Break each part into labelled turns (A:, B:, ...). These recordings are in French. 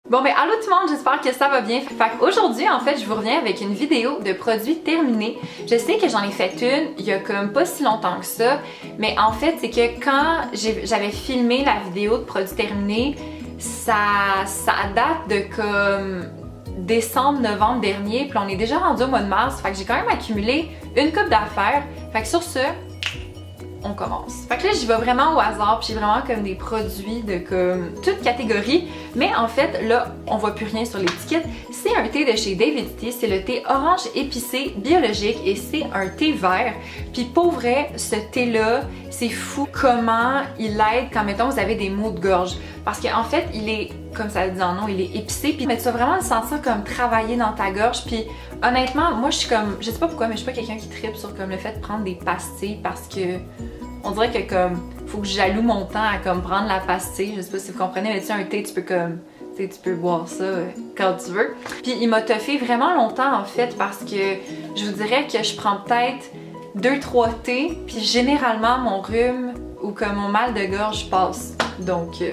A: Bon ben allô tout le monde, j'espère que ça va bien. Fait qu'aujourd'hui en fait je vous reviens avec une vidéo de produits terminés. Je sais que j'en ai fait une il y a comme pas si longtemps que ça, mais en fait c'est que quand j'avais filmé la vidéo de produits terminés, ça date de comme décembre-novembre dernier, puis on est déjà rendu au mois de mars, fait que j'ai quand même accumulé une coupe d'affaires. Fait que sur ce, on commence. Fait que là, j'y vais vraiment au hasard, puis j'ai vraiment comme des produits de comme toute catégorie. Mais en fait, là, on voit plus rien sur l'étiquette. C'est un thé de chez David Tea, c'est le thé orange épicé biologique et c'est un thé vert. Puis pour vrai, ce thé-là, c'est fou comment il aide quand, mettons, vous avez des maux de gorge. Parce qu'en fait, il est, comme ça le dit en nom, il est épicé, puis tu vas vraiment le sentir comme travailler dans ta gorge. Puis honnêtement, moi je suis comme, je sais pas pourquoi, mais je suis pas quelqu'un qui tripe sur comme le fait de prendre des pastilles parce que on dirait que comme faut que j'alloue mon temps à comme prendre la pastille. Je sais pas si vous comprenez, mais tu sais, un thé, tu peux comme, tu sais, tu peux boire ça quand tu veux. Puis il m'a toffé vraiment longtemps en fait parce que je vous dirais que je prends peut-être 2-3 thés, puis généralement mon rhume ou comme mon mal de gorge passe. Donc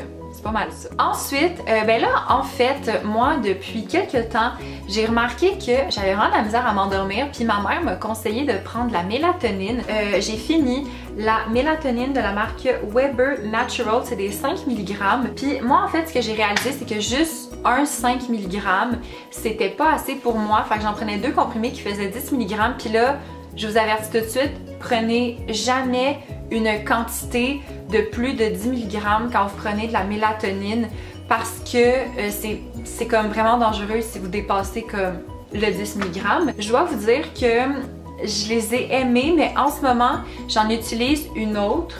A: pas mal ça. Ensuite, ben là, en fait, moi, depuis quelques temps, j'ai remarqué que j'avais vraiment de la misère à m'endormir, puis ma mère m'a conseillé de prendre la mélatonine. J'ai fini la mélatonine de la marque Weber Natural, c'est des 5 mg. Puis moi, en fait, ce que j'ai réalisé, c'est que juste un 5 mg, c'était pas assez pour moi. Fait que j'en prenais 2 comprimés qui faisaient 10 mg. Puis là, je vous avertis tout de suite, prenez jamais une quantité de plus de 10 mg quand vous prenez de la mélatonine parce que c'est comme vraiment dangereux si vous dépassez comme le 10 mg. Je dois vous dire que je les ai aimés, mais en ce moment, j'en utilise une autre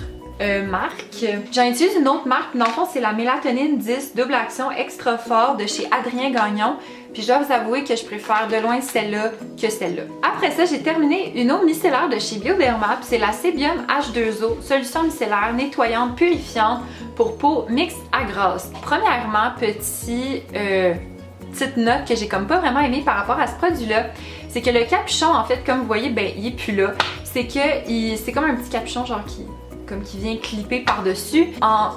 A: marque. J'en utilise une autre marque, dans le fond, c'est la mélatonine 10 double action extra fort de chez Adrien Gagnon. Puis je dois vous avouer que je préfère de loin celle-là que celle-là. Après ça, j'ai terminé une eau micellaire de chez Bioderma, puis c'est la Sebium H2O, solution micellaire nettoyante purifiante pour peau mixte à grasse. Premièrement, petite note que j'ai comme pas vraiment aimée par rapport à ce produit-là, c'est que le capuchon, en fait, comme vous voyez, ben il est plus là. C'est que c'est comme un petit capuchon genre qui vient clipper par-dessus. En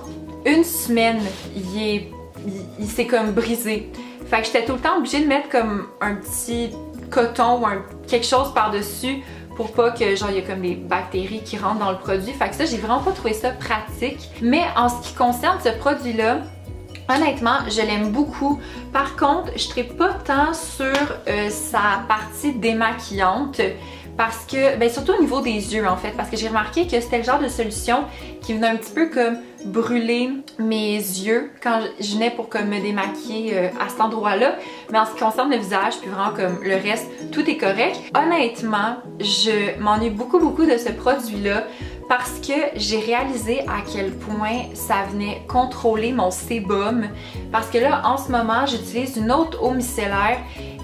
A: une semaine, il s'est comme brisé. Fait que j'étais tout le temps obligée de mettre comme un petit coton ou quelque chose par-dessus pour pas que genre il y a comme des bactéries qui rentrent dans le produit. Fait que ça, j'ai vraiment pas trouvé ça pratique. Mais en ce qui concerne ce produit-là, honnêtement, je l'aime beaucoup. Par contre, je ne pas tant sur sa partie démaquillante parce que, ben surtout au niveau des yeux en fait, parce que j'ai remarqué que c'était le genre de solution qui venait un petit peu comme brûler mes yeux quand je venais pour comme me démaquiller à cet endroit-là. Mais en ce qui concerne le visage, puis vraiment comme le reste, tout est correct. Honnêtement, je m'ennuie beaucoup de ce produit-là parce que j'ai réalisé à quel point ça venait contrôler mon sébum. Parce que là, en ce moment, j'utilise une autre eau micellaire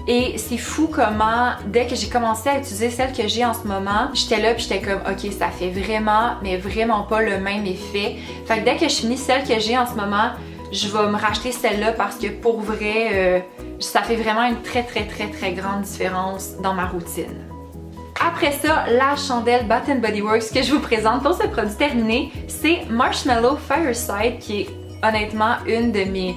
A: et c'est fou comment, dès que j'ai commencé à utiliser celle que j'ai en ce moment, j'étais là puis j'étais comme, ok, ça fait vraiment, mais vraiment pas le même effet. Fait que dès que je finis celle que j'ai en ce moment, je vais me racheter celle-là parce que pour vrai, ça fait vraiment une très grande différence dans ma routine. Après ça, la chandelle Bath & Body Works que je vous présente pour ce produit terminé, c'est Marshmallow Fireside qui est honnêtement une de mes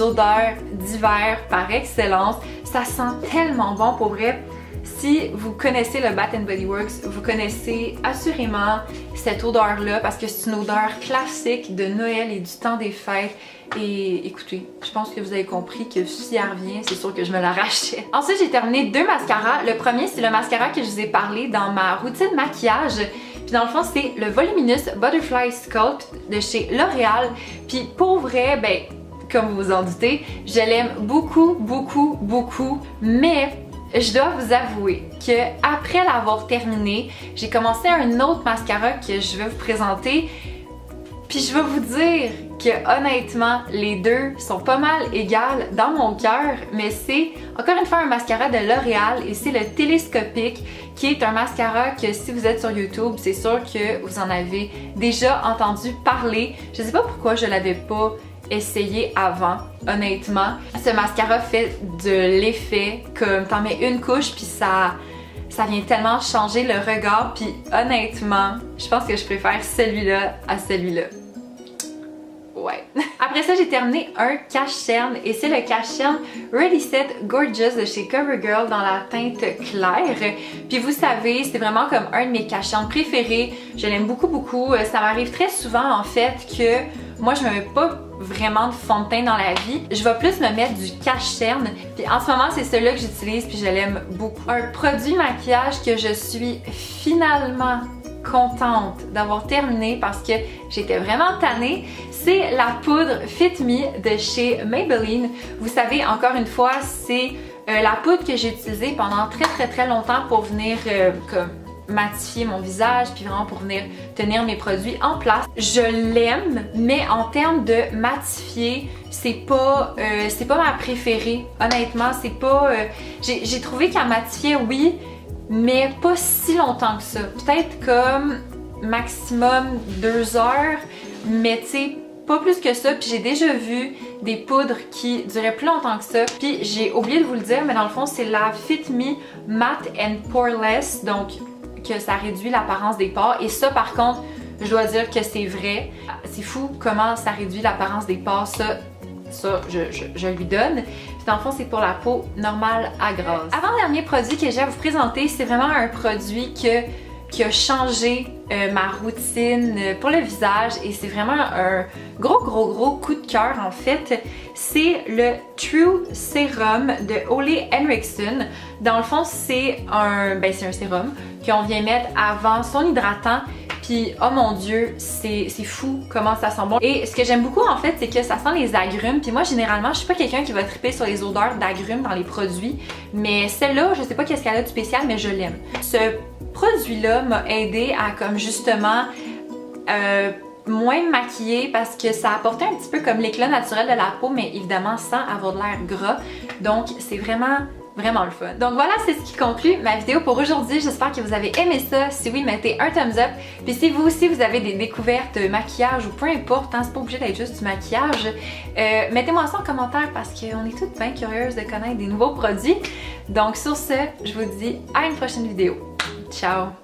A: odeurs d'hiver par excellence. Ça sent tellement bon pour vrai. Si vous connaissez le Bath & Body Works, vous connaissez assurément cette odeur-là parce que c'est une odeur classique de Noël et du temps des fêtes. Et écoutez, je pense que vous avez compris que si elle revient, c'est sûr que je me la rachète. Ensuite, j'ai terminé 2 mascaras. Le premier, c'est le mascara que je vous ai parlé dans ma routine maquillage. Puis dans le fond, c'est le Voluminous Butterfly Sculpt de chez L'Oréal. Puis pour vrai, ben, comme vous vous en doutez, je l'aime beaucoup, mais je dois vous avouer que après l'avoir terminé, j'ai commencé un autre mascara que je vais vous présenter. Puis je vais vous dire que honnêtement, les deux sont pas mal égales dans mon cœur, mais c'est encore une fois un mascara de L'Oréal et c'est le Télescopique qui est un mascara que si vous êtes sur YouTube, c'est sûr que vous en avez déjà entendu parler. Je sais pas pourquoi je l'avais pas essayé avant, honnêtement. Ce mascara fait de l'effet comme t'en mets une couche puis ça vient tellement changer le regard, puis honnêtement, je pense que je préfère celui-là à celui-là. ouais. Après ça, j'ai terminé un cache-cerne et c'est le cache-cerne Ready Set Gorgeous de chez CoverGirl dans la teinte claire. Puis vous savez, c'est vraiment comme un de mes cache-cernes préférés. Je l'aime beaucoup. Ça m'arrive très souvent en fait que moi je me mets pas vraiment de fond de teint dans la vie. Je vais plus me mettre du cache-cerne. Puis en ce moment, c'est celui-là que j'utilise puis je l'aime beaucoup. Un produit maquillage que je suis finalement contente d'avoir terminé parce que j'étais vraiment tannée, c'est la poudre Fit Me de chez Maybelline. Vous savez, encore une fois, c'est la poudre que j'ai utilisée pendant très longtemps pour venir comme matifier mon visage puis vraiment pour venir tenir mes produits en place. Je l'aime, mais en termes de matifier, c'est pas ma préférée. Honnêtement, c'est pas... j'ai trouvé qu'elle matifiait, oui, mais pas si longtemps que ça. Peut-être comme maximum 2 heures, mais tu sais, pas plus que ça. Puis j'ai déjà vu des poudres qui duraient plus longtemps que ça. Puis j'ai oublié de vous le dire, mais dans le fond, c'est la Fit Me Matte and Poreless, donc que ça réduit l'apparence des pores. Et ça, par contre, je dois dire que c'est vrai. C'est fou comment ça réduit l'apparence des pores, ça je lui donne. Puis dans le fond, c'est pour la peau normale à grasse. Avant-dernier produit que j'ai à vous présenter, c'est vraiment un produit qui a changé ma routine pour le visage et c'est vraiment un gros coup de cœur en fait. C'est le True Serum de Ole Henriksen. Dans le fond, c'est un sérum qu'on vient mettre avant son hydratant. Puis, oh mon Dieu, c'est fou comment ça sent bon. Et ce que j'aime beaucoup en fait, c'est que ça sent les agrumes. Puis moi, généralement, je suis pas quelqu'un qui va triper sur les odeurs d'agrumes dans les produits. Mais celle-là, je sais pas qu'est-ce qu'elle a de spécial, mais je l'aime. Ce produit-là m'a aidé à comme justement moins me maquiller parce que ça apportait un petit peu comme l'éclat naturel de la peau, mais évidemment sans avoir de l'air gras. Donc, c'est vraiment le fun. Donc voilà, c'est ce qui conclut ma vidéo pour aujourd'hui. J'espère que vous avez aimé ça. Si oui, mettez un thumbs up. Puis si vous aussi, vous avez des découvertes maquillage ou peu importe, hein, c'est pas obligé d'être juste du maquillage, mettez-moi ça en commentaire parce qu'on est toutes bien curieuses de connaître des nouveaux produits. Donc sur ce, je vous dis à une prochaine vidéo. Ciao!